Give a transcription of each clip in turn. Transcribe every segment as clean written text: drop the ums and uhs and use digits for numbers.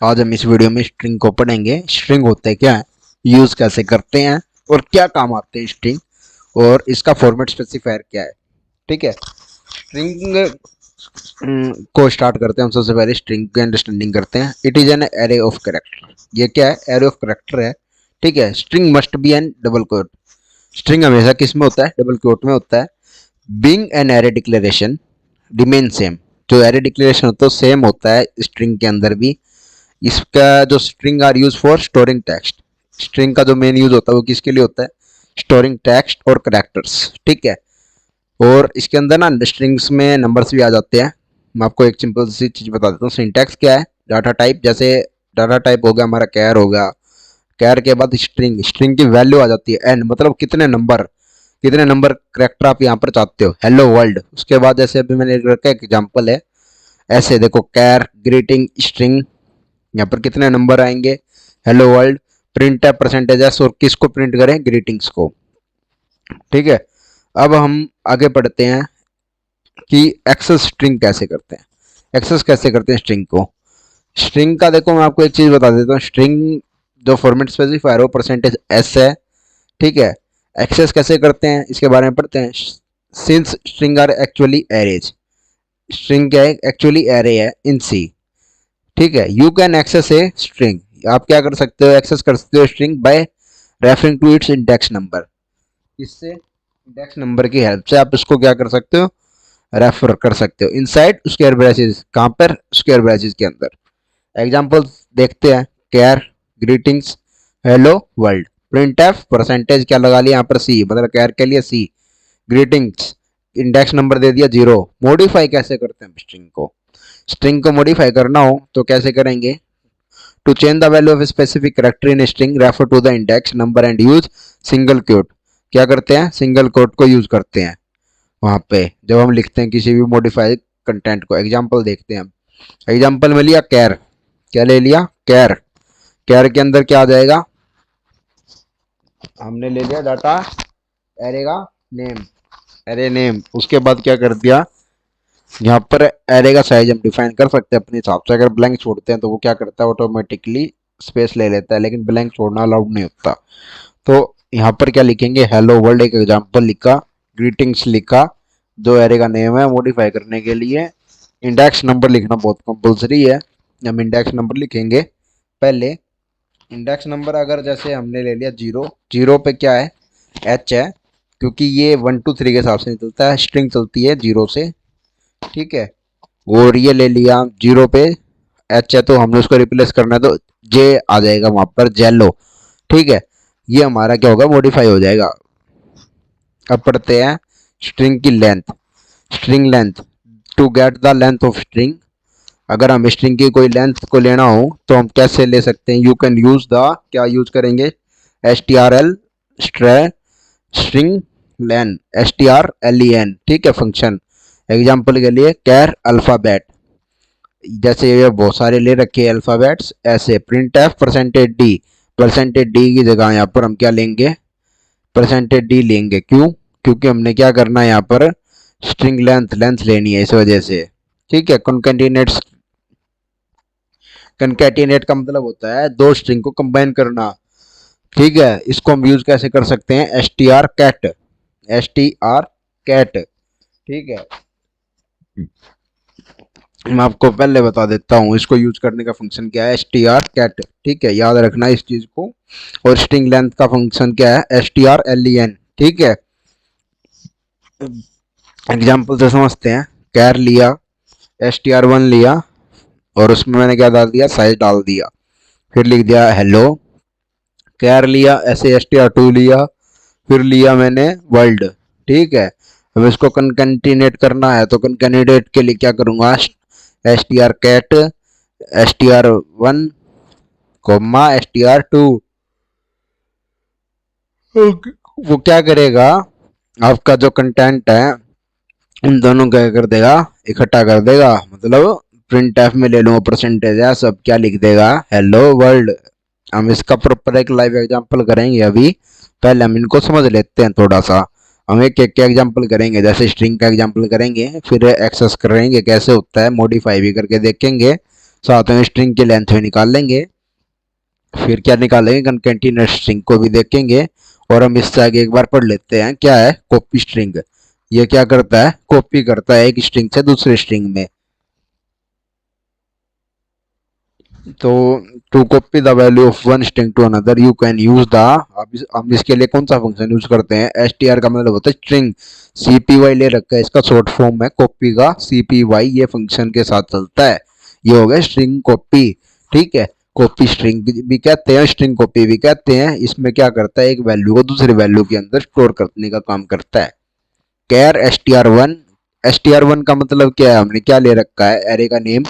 आज हम इस वीडियो में स्ट्रिंग को पढ़ेंगे। स्ट्रिंग होते क्या है, यूज कैसे करते हैं और क्या काम आते हैं स्ट्रिंग, और इसका फॉर्मेट स्पेसिफायर क्या है। ठीक है, स्ट्रिंग को स्टार्ट करते हैं हम। सबसे पहले स्ट्रिंग की अंडरस्टैंडिंग करते हैं। It is an array of character. ये क्या है, एरे ऑफ कैरेक्टर है। ठीक है, string must be in double quote. String हमेशा किस में होता है, डबल कोट में होता है। Being an array declaration remain same. जो एरे डिक्लेरेशन होता है सेम होता है स्ट्रिंग के अंदर भी। इसका जो string are use for storing text. String का जो मेन यूज होता है वो किसके लिए होता है, स्टोरिंग टेक्स्ट और कैरेक्टर्स। ठीक है, और इसके अंदर ना स्ट्रिंग्स में नंबर्स भी आ जाते हैं। मैं आपको एक सिंपल सी चीज बता देता हूँ। सिंटैक्स क्या है, डाटा टाइप। जैसे डाटा टाइप हो गया हमारा कैर हो गया, कैर के बाद स्ट्रिंग, स्ट्रिंग की वैल्यू आ जाती है एन, मतलब कितने नंबर करेक्टर आप यहाँ पर चाहते हो। हेलो वर्ल्ड, उसके बाद जैसे अभी मैंने रखा एग्जाम्पल है, ऐसे देखो कैर ग्रीटिंग स्ट्रिंग, यहाँ पर कितने नंबर आएंगे, हेलो वर्ल्ड। प्रिंट है परसेंटेज एस, और किसको प्रिंट करें, ग्रीटिंग्स को। ठीक है, अब हम आगे पढ़ते हैं कि एक्सेस स्ट्रिंग कैसे करते हैं। एक्सेस कैसे करते हैं स्ट्रिंग को। स्ट्रिंग का देखो मैं आपको एक चीज बता देता हूँ। स्ट्रिंग जो फॉर्मेट स्पेसिफायर हो परसेंटेज एस है। ठीक है, एक्सेस कैसे करते हैं इसके बारे में पढ़ते हैं। Since string are actually arrays, string क्या है, एक्चुअली एरे है इन सी। ठीक है, you can access a string, आप क्या कर सकते हो, एक्सेस कर सकते हो string by referring to its index number. इससे इंडेक्स नंबर की हेल्प से आप इसको क्या कर सकते हो, रेफर कर सकते हो इनसाइड स्क्वायर ब्रैकेट्स। कहाँ पर, स्क्वायर ब्रैकेट्स के अंदर। एग्जांपल देखते हैं, care greetings hello world, print F percentage क्या लगा लिया यहाँ पर सी, मतलब केयर के लिए सी, ग्रीटिंग्स इंडेक्स नंबर दे दिया 0। मॉडिफाई कैसे करते हैं स्ट्रिंग को। स्ट्रिंग को मॉडिफाई करना हो तो कैसे करेंगे, to change the value of specific character in string refer to the index number and use single quote. क्या करते हैं, सिंगल कोट को यूज करते हैं वहां पे जब हम लिखते हैं किसी भी मॉडिफाइड कंटेंट को। एग्जांपल देखते हैं हम। एग्जांपल में लिया कैर, क्या ले लिया, कैर। कैर के अंदर क्या आ जाएगा, हमने ले लिया डाटा एरे का नेम, एरे नेम। उसके बाद क्या कर दिया, यहाँ पर एरे का साइज हम डिफाइन कर सकते हैं अपने हिसाब से। अगर ब्लैंक छोड़ते हैं तो वो क्या करता है, ऑटोमेटिकली स्पेस ले लेता है, लेकिन ब्लैंक छोड़ना अलाउड नहीं होता। तो यहाँ पर क्या लिखेंगे, हेलो वर्ल्ड एक एग्जांपल लिखा, ग्रीटिंग्स लिखा, जो एरे का नेम है। मॉडिफाई करने के लिए इंडेक्स नंबर लिखना बहुत कंपलसरी है। हम इंडेक्स नंबर लिखेंगे पहले। इंडेक्स नंबर अगर जैसे हमने ले लिया 0, 0 पे क्या है, एच है, क्योंकि ये 1 2 3 के हिसाब से नहीं चलता है, स्ट्रिंग चलती है 0 से। ठीक है, और ये ले लिया 0 पे एच है, तो हमने उसको रिप्लेस करना है तो जे आ जाएगा वहां पर, जेलो। ठीक है, ये हमारा क्या होगा, मॉडिफाई हो जाएगा। अब पढ़ते हैं स्ट्रिंग की length. String length, to get the length of string. अगर हम स्ट्रिंग की कोई लेंथ को लेना हो तो हम कैसे ले सकते हैं, यू कैन यूज द, क्या यूज करेंगे, strl स्ट्रिंग लेन, strlen। ठीक है, फंक्शन। एग्जाम्पल के लिए कैर अल्फाबेट, जैसे ये बहुत सारे ले रखे हैं अल्फाबेट्स, ऐसे print F percentage D. Percentage D की जगह यहाँ पर हम क्या लेंगे, परसेंटेज डी लेंगे। क्यों, क्योंकि हमने क्या करना है यहाँ पर, स्ट्रिंग लेंथ लेनी है, इस वजह से। ठीक है, कंकैटिनेट का मतलब होता है दो स्ट्रिंग को कंबाइन करना। ठीक है, इसको हम यूज कैसे कर सकते हैं, str कैट, str कैट। ठीक है, मैं आपको पहले बता देता हूँ इसको यूज करने का फंक्शन क्या है, str कैट। ठीक है, याद रखना इस चीज को। और स्ट्रिंग लेंथ का फंक्शन क्या है, strlen। ठीक है, एग्जाम्पल से समझते हैं। कैर लिया, str1 लिया, और उसमें मैंने क्या डाल दिया, साइज डाल दिया, फिर लिख दिया हेलो। कैर लिया, ऐसे str2 लिया, फिर लिया मैंने वर्ल्ड। ठीक है, अब इसको कंकैटिनेट करना है तो कंकैटिनेट के लिए क्या करूंगा, str cat str1 coma str2। वो क्या करेगा, आपका जो कंटेंट है उन दोनों क्या कर देगा, इकट्ठा कर देगा। मतलब प्रिंट एफ में ले लूंगा परसेंटेज है, सब क्या लिख देगा, हेलो वर्ल्ड। हम इसका प्रॉपर एक लाइव एग्जांपल करेंगे अभी, पहले हम इनको समझ लेते हैं थोड़ा सा। हम एक एक एग्जाम्पल करेंगे, जैसे स्ट्रिंग का एग्जाम्पल करेंगे, फिर एक्सेस करेंगे कैसे होता है, मॉडिफाई भी करके देखेंगे, साथ में स्ट्रिंग की लेंथ भी निकाल लेंगे, फिर क्या निकालेंगे कंकेटिनेट स्ट्रिंग को भी देखेंगे। और हम इससे आगे एक बार पढ़ लेते हैं क्या है कॉपी स्ट्रिंग। ये क्या करता है, कॉपी करता है एक स्ट्रिंग से दूसरे स्ट्रिंग में। तो to copy the value of one string to another you can use the, हम इसके लिए कौन सा फंक्शन यूज करते हैं, एस टी आर का मतलब होता है स्ट्रिंग, सी पी वाई ले रखा है, इसका शॉर्ट फॉर्म है कॉपी का, सी पी वाई, ये फंक्शन के साथ चलता है। ये हो गया स्ट्रिंग कॉपी। ठीक है, कॉपी स्ट्रिंग भी कहते हैं, स्ट्रिंग कॉपी भी कहते हैं। इसमें क्या करता है, एक वैल्यू को दूसरे वैल्यू के अंदर स्टोर करने का काम करता है। Char S T R one, S T R one का मतलब क्या है, हमने क्या ले रखा है, एरे का नेम,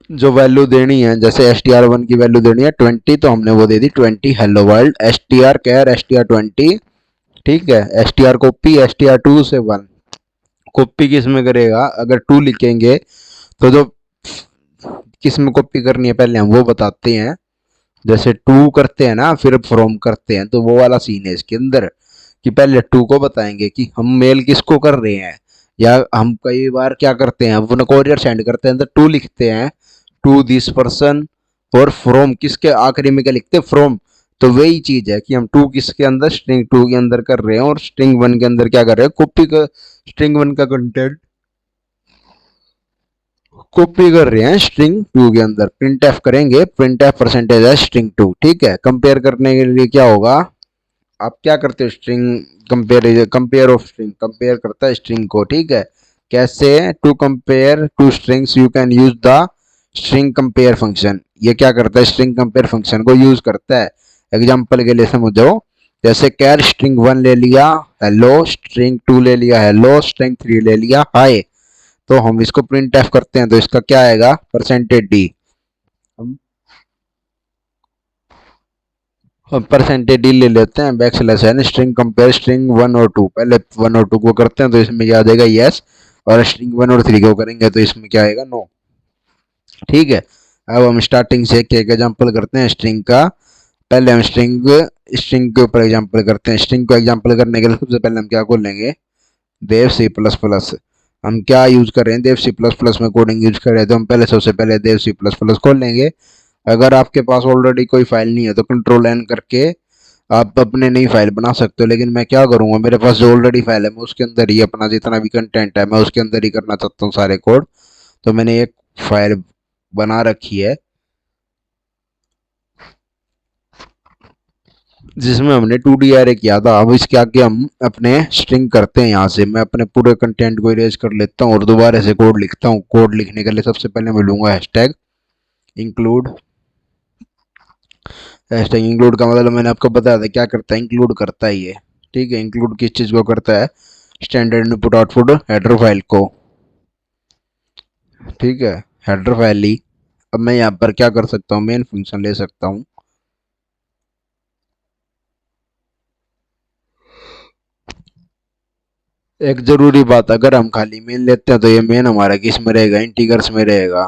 जो वैल्यू देनी है, जैसे एस टी आर वन की वैल्यू देनी है 20, तो हमने वो दे दी 20 hello world, S T R char S T R 20। ठीक है, S T R copy S T R two से वन, कॉपी किस में करेगा, अगर टू लिखेंगे तो जो किस में कॉपी करनी है पहले हम वो बताते हैं। जैसे टू करते हैं ना, फिर फ्रॉम करते हैं, तो वो वाला सीन है इसके अंदर, कि पहले टू को बताएंगे कि हम मेल किसको कर रहे हैं, या हम कई बार क्या करते हैं, वो कोरियर सेंड करते हैं तो टू लिखते हैं, टू दिस पर्सन, और फ्रॉम किसके आखिरी में क्या लिखते हैं, फ्रॉम। तो वही चीज है कि हम टू किसके अंदर, स्ट्रिंग टू के अंदर कर रहे हैं, और स्ट्रिंग वन के अंदर क्या कर रहे हैं, कॉपी का, स्ट्रिंग वन का कंटेंट कॉपी कर रहे हैं स्ट्रिंग टू के अंदर। प्रिंट एफ करेंगे, प्रिंट एफ परसेंटेज है स्ट्रिंग टू। ठीक है, कंपेयर करने के लिए क्या होगा, आप क्या करते हो, string compare, compare of string, compare करता है स्ट्रिंग को। ठीक है, कैसे, to compare two strings you can use the string compare function. ये क्या करता है, स्ट्रिंग कंपेयर फंक्शन को यूज करता है। एग्जांपल के लिए समझो, जैसे कैर स्ट्रिंग वन ले लिया हेलो, स्ट्रिंग टू ले लिया हेलो, स्ट्रिंग थ्री ले लिया हाय, तो हम इसको प्रिंट एफ करते हैं तो इसका क्या आएगा, परसेंटेज डी। हम परसेंटेज डी ले लेते हैं, बैक स्लैश है, स्ट्रिंग कंपेयर स्ट्रिंग वन और टू, पहले वन और टू को करते हैं तो इसमें क्या आ जाएगा यस, और स्ट्रिंग वन और थ्री को करेंगे तो इसमें क्या आएगा नो। ठीक है, अब हम स्टार्टिंग से एक एग्जांपल करते हैं स्ट्रिंग का। पहले हम स्ट्रिंग स्ट्रिंग के ऊपर एग्जांपल करते हैं। स्ट्रिंग को एग्जांपल करने के लिए सबसे पहले हम क्या खोलेंगे, देव सी प्लस प्लस। हम क्या यूज कर रहे हैं, देव सी प्लस प्लस में कोडिंग यूज कर रहे हैं, तो हम पहले सबसे पहले देव सी प्लस प्लस खोल लेंगे। अगर आपके पास ऑलरेडी कोई फाइल नहीं है तो कंट्रोल एन करके आप अपने नई फाइल बना सकते हो, लेकिन मैं क्या करूंगा, मेरे पास जो ऑलरेडी फाइल है मैं उसके अंदर ही अपना जितना भी कंटेंट है मैं उसके अंदर ही करना चाहता हूँ सारे कोड। तो मैंने एक फाइल बना रखी है जिसमें हमने 2D एरे किया था। अब इसके आगे हम अपने स्ट्रिंग करते हैं, यहाँ से मैं अपने पूरे कंटेंट को इरेज कर लेता हूँ और दोबारा से कोड लिखता हूँ। कोड लिखने के लिए सबसे पहले मैं लूंगा हैशटैग इंक्लूड। हैशटैग इंक्लूड का मतलब मैंने आपको बताया था क्या करता है, इंक्लूड करता है ये। ठीक है, इंक्लूड किस चीज़ को करता है, standard input output header file को। ठीक है, हेडर फाइल ली। अब मैं यहाँ पर क्या कर सकता हूँ, मेन फंक्शन ले सकता हूँ। एक जरूरी बात, अगर हम खाली मेन लेते हैं तो ये मेन हमारा किस में रहेगा, इंटीगर्स में रहेगा।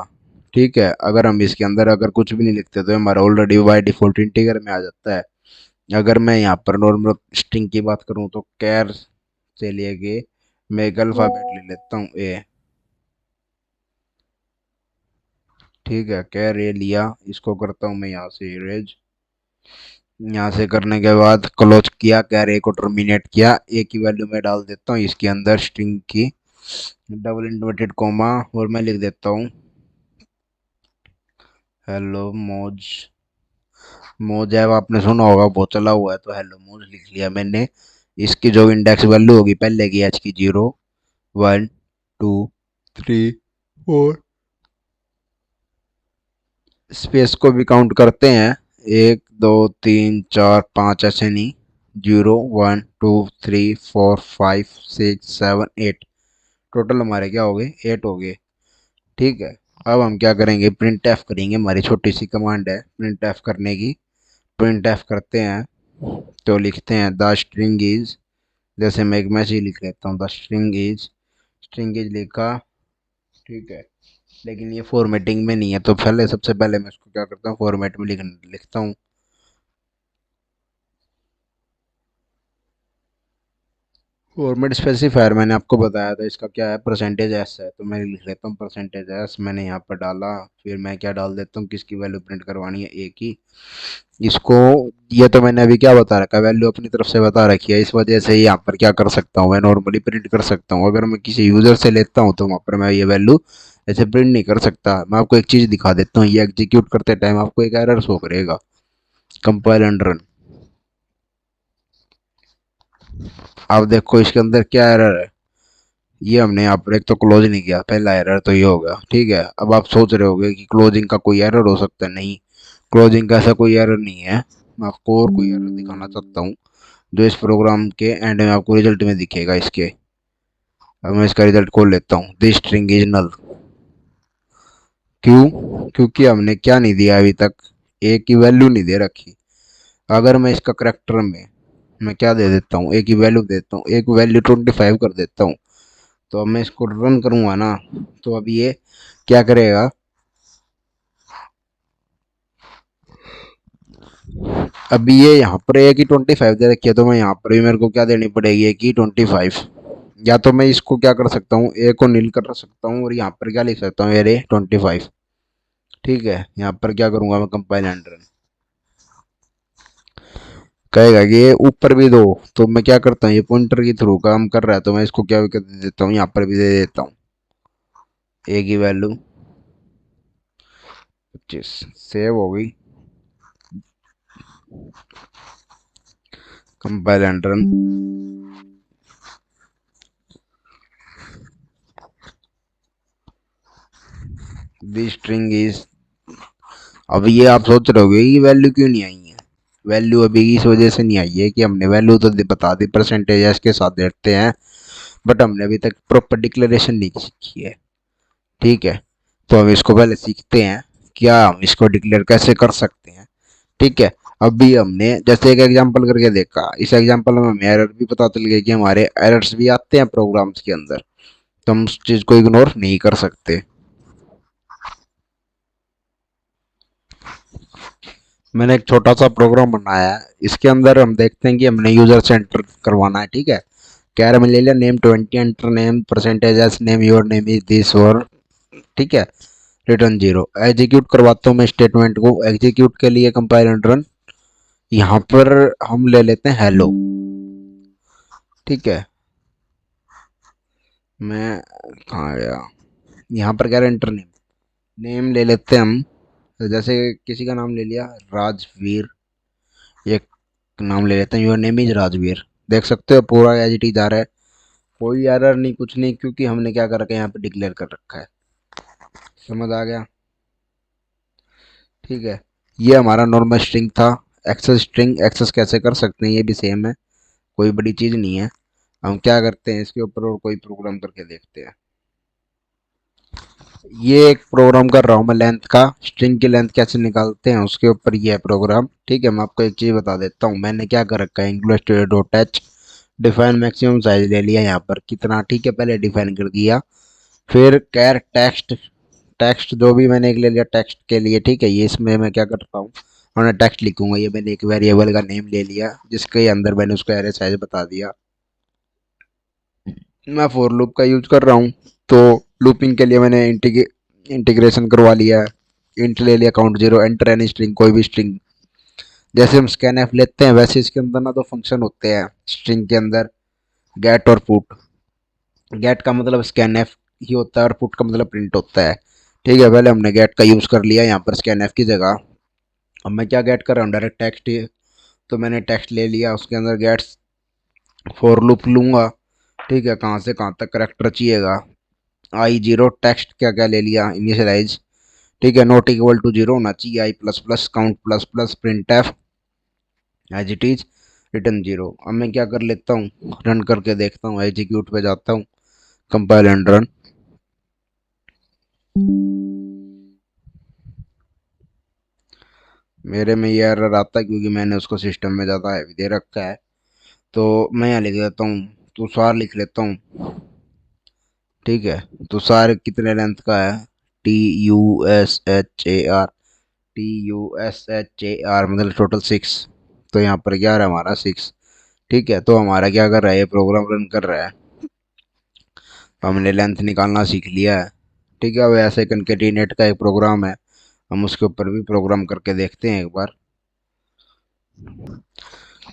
ठीक है, अगर हम इसके अंदर अगर कुछ भी नहीं लिखते तो हमारा ऑलरेडी बाय डिफॉल्ट इंटीगर में आ जाता है। अगर मैं यहाँ पर नॉर्मल स्ट्रिंग की बात करूँ तो कैर से लेके मैं एक अल्फाबेट ले लेता हूँ ए। ठीक है, कैर ए लिया, इसको करता हूँ मैं यहाँ से इरेज। यहाँ से करने के बाद क्लोज किया, कैर ए को टर्मिनेट किया, ए की वैल्यू मैं डाल देता हूँ इसके अंदर स्ट्रिंग की, डबल इन्वर्टेड कोमा, और मैं लिख देता हूँ हेलो मोज। मोज ऐप आपने सुना होगा, बहुत चला हुआ है, तो हेलो मोज लिख लिया मैंने। इसकी जो इंडेक्स वैल्यू होगी पहले की एच की, 0 1 2 3 4, स्पेस को भी काउंट करते हैं, 1 2 3 4 5 ऐसे नहीं, 0 1 2 3 4 5 6 7 8, टोटल हमारे क्या हो गए, 8 हो गए। ठीक है, अब हम क्या करेंगे, प्रिंट एफ करेंगे, हमारी छोटी सी कमांड है प्रिंट एफ करने की। प्रिंट एफ करते हैं तो लिखते हैं द स्ट्रिंग इज, जैसे मैं एक मैसेज लिख लेता हूँ, the string is, string is लिखा। ठीक है, लेकिन ये फॉर्मेटिंग में नहीं है, तो पहले सबसे पहले मैं इसको क्या करता हूँ, फॉर्मेट में लिखता हूँ। फॉर्मेट स्पेसिफायर मैंने आपको बताया था, इसका क्या है, परसेंटेज एस है, तो मैं लिख लेता हूँ परसेंटेज एस। मैंने यहाँ पर डाला, फिर मैं क्या डाल देता हूँ, किसकी वैल्यू प्रिंट करवानी है, ए की। इसको, ये तो मैंने अभी क्या बता रखा है, वैल्यू अपनी तरफ से बता रखी है, इस वजह से यहाँ पर क्या कर सकता हूँ, मैं नॉर्मली प्रिंट कर सकता हूँ। अगर मैं किसी यूजर से लेता हूँ तो वहाँ पर मैं ये वैल्यू ऐसे प्रिंट नहीं कर सकता। मैं आपको एक चीज़ दिखा देता हूँ, ये एग्जीक्यूट करते टाइम आपको एक एरर शो करेगा, कंपाइल एंड रन। आप देखो इसके अंदर क्या एरर है, ये हमने यहाँ पर एक तो क्लोज नहीं किया, पहला एरर तो ये होगा, ठीक है। अब आप सोच रहे होगे कि क्लोजिंग का कोई एरर हो सकता है, नहीं, क्लोजिंग का ऐसा कोई एरर नहीं है। मैं आपको और कोई एरर दिखाना चाहता हूँ जो इस प्रोग्राम के एंड में आपको रिजल्ट में दिखेगा इसके। अब मैं इसका रिजल्ट खोल लेता हूँ, दिस स्ट्रिंग इज नल। क्यों? क्योंकि हमने क्या नहीं दिया अभी तक, ए की वैल्यू नहीं दे रखी। अगर मैं इसका करेक्टर में मैं क्या दे देता हूँ, ए की वैल्यू देता हूँ, एक वैल्यू 25 कर देता हूँ, तो अब मैं इसको रन करूंगा ना, तो अब ये क्या करेगा, अब ये यहाँ पर ए की 25 दे रखी है, तो मैं यहाँ पर भी मेरे को क्या देनी पड़ेगी, ए की 25। या तो मैं इसको क्या कर सकता हूँ, ए को नील कर सकता हूँ और यहाँ पर क्या लिख सकता हूँ, एरे 25। ठीक है, यहाँ पर क्या करूंगा मैं, कंपाइल एंड रन। कहेगा कि ये ऊपर भी दो, तो मैं क्या करता हूँ, ये पॉइंटर के थ्रू काम कर रहा है, तो मैं इसको क्या कर देता हूँ, यहाँ पर भी दे देता हूँ ए की वैल्यू 25। सेव हो गई, compile and run. This string is, अब ये आप सोच रहे होगे कि वैल्यू क्यों नहीं आई है। वैल्यू अभी इस वजह से नहीं आई है कि हमने वैल्यू तो बता दी, परसेंटेज इसके साथ देते हैं, बट हमने अभी तक प्रॉपर डिक्लेरेशन नहीं सीखी है। ठीक है, तो हम इसको पहले सीखते हैं, क्या हम इसको डिक्लेयर कैसे कर सकते हैं। ठीक है, अभी हमने जैसे एक एग्जांपल करके देखा, इस एग्जांपल में हमें एरर भी पता चल गया कि हमारे एरर्स भी आते हैं प्रोग्राम्स के अंदर, तो हम उस चीज को इग्नोर नहीं कर सकते। मैंने एक छोटा सा प्रोग्राम बनाया है, इसके अंदर हम देखते हैं कि हमने यूजर से एंटर करवाना है। ठीक है, कह रहा, मैं ले लिया name 20, enter name, percentage S name, your name is this, और ठीक है, रिटर्न 0। एग्जीक्यूट करवाता हूँ मैं स्टेटमेंट को, एग्जीक्यूट के लिए कंपाइल एंड रन। यहाँ पर हम ले लेते हैं हेलो। ठीक है, मैं कहाँ गया, यहाँ पर कह रहे एंटर नेम, नेम ले लेते हैं हम, तो जैसे किसी का नाम ले लिया राजवीर, एक नाम ले लेते हैं, योर नेम इज राजवीर। देख सकते हो पूरा एज इट इज आ रहा है, कोई एरर नहीं, कुछ नहीं, क्योंकि हमने क्या कर रखा है, यहाँ पे डिक्लेयर कर रखा है। समझ आ गया? ठीक है, ये हमारा नॉर्मल स्ट्रिंग था। एक्सेस स्ट्रिंग एक्सेस कैसे कर सकते हैं, ये भी सेम है, कोई बड़ी चीज़ नहीं है। हम क्या करते हैं, इसके ऊपर और कोई प्रोग्राम करके देखते हैं। ये एक प्रोग्राम कर रहा हूँ मैं, लेंथ का, स्ट्रिंग की लेंथ कैसे निकालते हैं उसके ऊपर ये है प्रोग्राम। ठीक है, मैं आपको एक चीज़ बता देता हूँ, मैंने क्या कर रखा है, include dot H, define maximum size ले लिया यहाँ पर कितना, ठीक है, पहले डिफाइन कर दिया। फिर कैर टेक्स्ट, टेक्स्ट जो भी मैंने एक ले लिया टेक्स्ट के लिए। ठीक है, ये इसमें मैं क्या करता हूँ, और मैं टेक्स्ट लिखूंगा, ये मैंने एक वेरिएबल का नेम ले लिया जिसके अंदर मैंने उसका एरे साइज बता दिया। मैं फॉर लूप का यूज कर रहा हूँ, तो लूपिंग के लिए मैंने इंटीग्रेशन करवा लिया है। इंट ले लिया काउंट 0, एंटर एनी स्ट्रिंग, कोई भी स्ट्रिंग। जैसे हम स्कैन एफ लेते हैं वैसे इसके अंदर ना दो फंक्शन होते हैं स्ट्रिंग के अंदर, गेट और पुट। गेट का मतलब स्कैन एफ ही होता है और पुट का मतलब प्रिंट होता है। ठीक है, पहले हमने गेट का यूज कर लिया यहाँ पर स्कैन एफ की जगह। अब मैं क्या गेट कर रहा हूँ, डायरेक्ट टेक्स्ट ही, तो मैंने टेक्स्ट ले लिया, उसके अंदर गेट्स फॉर लूप लूंगा। ठीक है, कहाँ से कहाँ तक करेक्टर चाहिएगा, i0 टेक्स्ट क्या क्या ले लिया, इनिशियलाइज। ठीक है, नॉट इक्वल टू 0 होना चाहिए, I plus plus count plus plus printf as it is, return 0। अब मैं क्या कर लेता हूँ, रन करके देखता हूँ, एग्जीक्यूट पे जाता हूँ, कंपाइल एंड रन। मेरे में ये एरर आता है क्योंकि मैंने उसको सिस्टम में ज़्यादा हैवी दे रखा है, तो मैं यहाँ लिख देता हूँ, तुषार लिख लेता हूँ। ठीक है, तुषार कितने लेंथ का है, TUSHAR, TUSHAR मतलब टोटल 6, तो यहाँ पर क्या है हमारा 6। ठीक है, तो हमारा क्या कर रहा है, ये प्रोग्राम रन कर रहा है। तो हमने लेंथ निकालना सीख लिया है। ठीक है, अब ऐसे कंकेटिनेट का एक प्रोग्राम है, हम उसके ऊपर भी प्रोग्राम करके देखते हैं एक बार।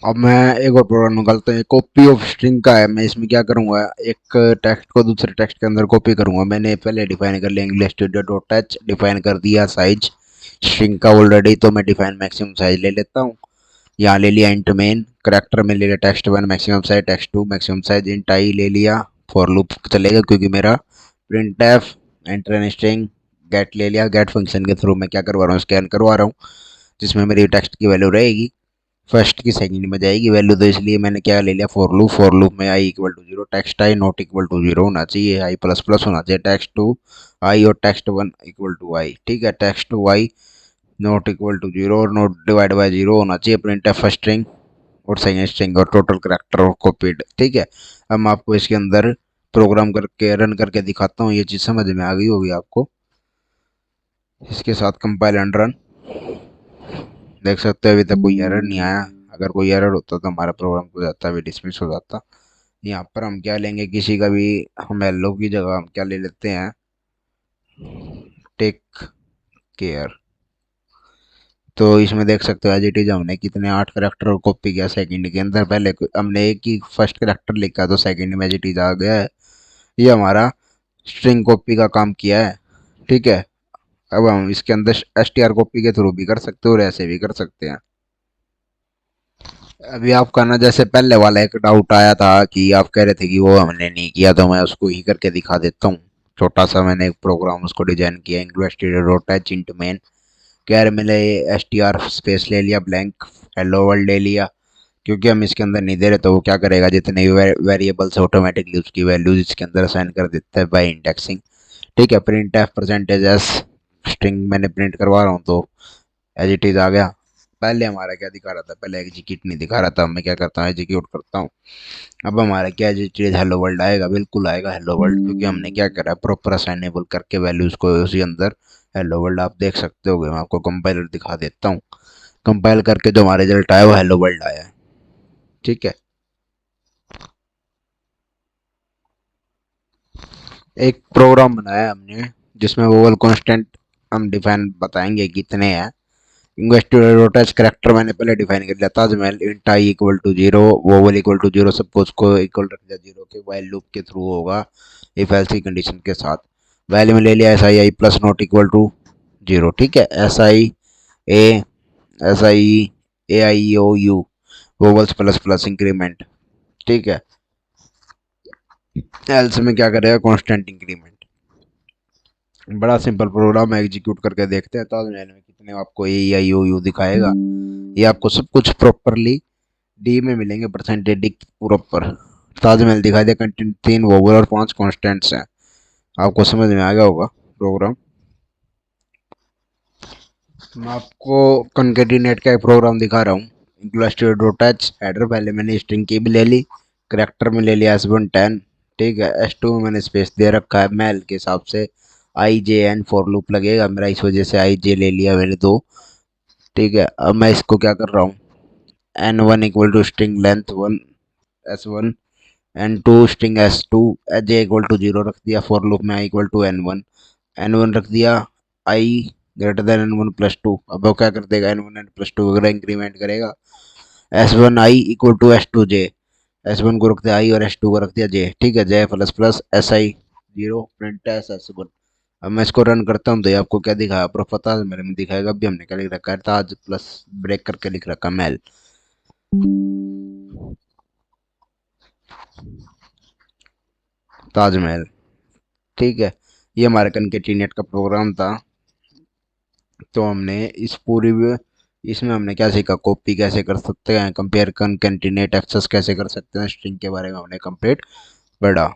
अब मैं एक और प्रोग्राम निकालता हूँ, कॉपी ऑफ स्ट्रिंग का है। मैं इसमें क्या करूँगा, एक टेक्स्ट को दूसरे टेक्स्ट के अंदर कॉपी करूँगा। मैंने पहले डिफाइन कर लिया English studio dot H, define कर दिया साइज स्ट्रिंग का ऑलरेडी, तो मैं डिफाइन मैक्सिमम साइज ले लेता हूँ। यहाँ ले लिया इंट मेन, करेक्टर में ले लिया text one maximum size, text two maximum size, int I ले लिया, फॉर लूप चलेगा क्योंकि मेरा printf enter N string, get ले लिया। गेट फंक्शन के थ्रू मैं क्या करवा रहा हूँ, स्कैन करवा रहा हूँ, जिसमें मेरी टेक्स्ट की वैल्यू रहेगी, फर्स्ट की सेकंड में जाएगी वैल्यू। तो इसलिए मैंने क्या ले लिया, फॉर लूप। फॉर लूप में I equal to zero, text I not equal to zero होना चाहिए, आई प्लस प्लस होना चाहिए, टेक्स्ट टू आई और text one equal to I. ठीक है, text two I not equal to zero और not divide by zero होना चाहिए। प्रिंट है फर्स्ट स्ट्रिंग और सेकेंड स्ट्रिंग और टोटल करैक्टर और कॉपीड। ठीक है, अब मैं आपको इसके अंदर प्रोग्राम करके रन करके दिखाता हूँ, ये चीज़ समझ में आ गई होगी आपको। इसके साथ कंपाइल एंड रन, देख सकते हो अभी तक कोई एरर नहीं आया। अगर कोई एरर होता तो हमारा प्रोग्राम हो जाता, अभी डिसमिस हो जाता। यहाँ पर हम क्या लेंगे, किसी का भी, हम हेलो की जगह हम क्या ले लेते हैं, टेक केयर। तो इसमें देख सकते हो एज इट इज हमने कितने 8 करेक्टर कॉपी किया सेकंड के अंदर। पहले हमने एक ही फर्स्ट करेक्टर लिखा तो सेकंड में एज इट इज आ गया है। ये हमारा स्ट्रिंग कॉपी का काम किया है। ठीक है, अब हम इसके अंदर एस कॉपी के थ्रू भी कर सकते हो और ऐसे भी कर सकते हैं। अभी आपका ना, जैसे पहले वाला एक डाउट आया था कि आप कह रहे थे कि वो हमने नहीं किया, तो मैं उसको ही करके दिखा देता हूँ। छोटा सा मैंने एक प्रोग्राम उसको डिजाइन किया, investigator dot H int main, char मैंने एस टी आर स्पेस ले लिया, ब्लैंक हेलो वर्ल्ड ले लिया, क्योंकि हम इसके अंदर नहीं दे रहे तो वो क्या करेगा, जितने भी वेरिएबल्स ऑटोमेटिकली उसकी वैल्यूज इसके अंदर असाइन कर देता है बाय इंडेक्सिंग। ठीक है, print F percentage S string मैंने प्रिंट करवा रहा हूँ तो एज इट इज आ गया। पहले हमारा क्या दिखा रहा था, पहले एग्जीक्यूट नहीं दिखा रहा था, मैं क्या करता हूँ एग्जीक्यूट करता हूँ। अब हमारा क्या as it is hello world आएगा, बिल्कुल आएगा हेलो वर्ल्ड, क्योंकि हमने क्या करा प्रॉपर असाइनेबल करके वैल्यूज को उसी अंदर हेलो वर्ल्ड आप देख सकते हो। मैं आपको कंपाइलर दिखा देता हूँ, कंपाइल करके जो हमारा रिजल्ट आया वो हेलो वर्ल्ड आया है। ठीक है, एक प्रोग्राम बनाया हमने जिसमें वोवल कांस्टेंट हम डिफाइन बताएंगे कितने हैं। इन्वेस्टिगेटर डॉट एच करेक्टर मैंने पहले डिफाइन कर लिया था, तो मैं int I equal to zero, vowel equal to zero, सबको उसको इक्वल रख दिया जीरो के, वाइल लूप के थ्रू होगा इफ एल्स की कंडीशन के साथ। वैल्यू में ले लिया S I I plus not equal to zero. ठीक है, S I A, S I A I O U, vowels plus plus increment. ठीक है, एल्स में क्या करेगा, कांस्टेंट इंक्रीमेंट। बड़ा सिंपल प्रोग्राम है, एग्जीक्यूट करके देखते हैं ताजमहल में कितने आपको ए आई ओ यू दिखाएगा। ये आपको सब कुछ प्रॉपरली डी में मिलेंगे, परसेंटेज डी प्रॉपर। ताजमहल दिखा दिया, कंटेंट 3 वोवल और 5 कॉन्स्टेंट्स हैं। आपको समझ में आ गया होगा प्रोग्राम। मैं आपको कनकेटिनेट का एक प्रोग्राम दिखा रहा हूँ, इंक्लस्टर डॉट एच हेडर, पहले मैंने स्ट्रिंग की भी ले ली, करेक्टर में ले लिया S1 10। ठीक है, S2 में मैंने स्पेस दे रखा है मेल के हिसाब से, आई जे एन फॉर लूप लगेगा मेरा, इस वजह से आई जे ले लिया मैंने दो। ठीक है, अब मैं इसको क्या कर रहा हूँ, N1 equal to string length 1 S1, N2 string S2, J equal to zero रख दिया, फॉर लूप में I equal to N1, N1 रख दिया, I greater than N1 plus two. अब वो क्या कर देगा, N1 N प्लस टू वगैरह इंक्रीमेंट करेगा। S1 I equal to S2 J, S1 को रख दिया आई और S2 को रख दिया जे। ठीक है, J plus plus S I zero, print S S1। अब मैं इसको रन करता हूँ तो ये आपको क्या दिखाया, प्रोफा ताज मेरे में दिखाएगा। अभी हमने क्या लिख रखा है, ताज प्लस ब्रेक करके लिख रखा मेल। ताजमहल। ठीक है, ये हमारे कनकेटिनेट का प्रोग्राम था। तो हमने इस पूरी इसमें हमने क्या सीखा, कॉपी कैसे कर सकते हैं, कंपेयर कनकेटिनेट एक्सेस कैसे कर सकते हैं, स्ट्रिंग के बारे में हमने कंप्लीट पढ़ा।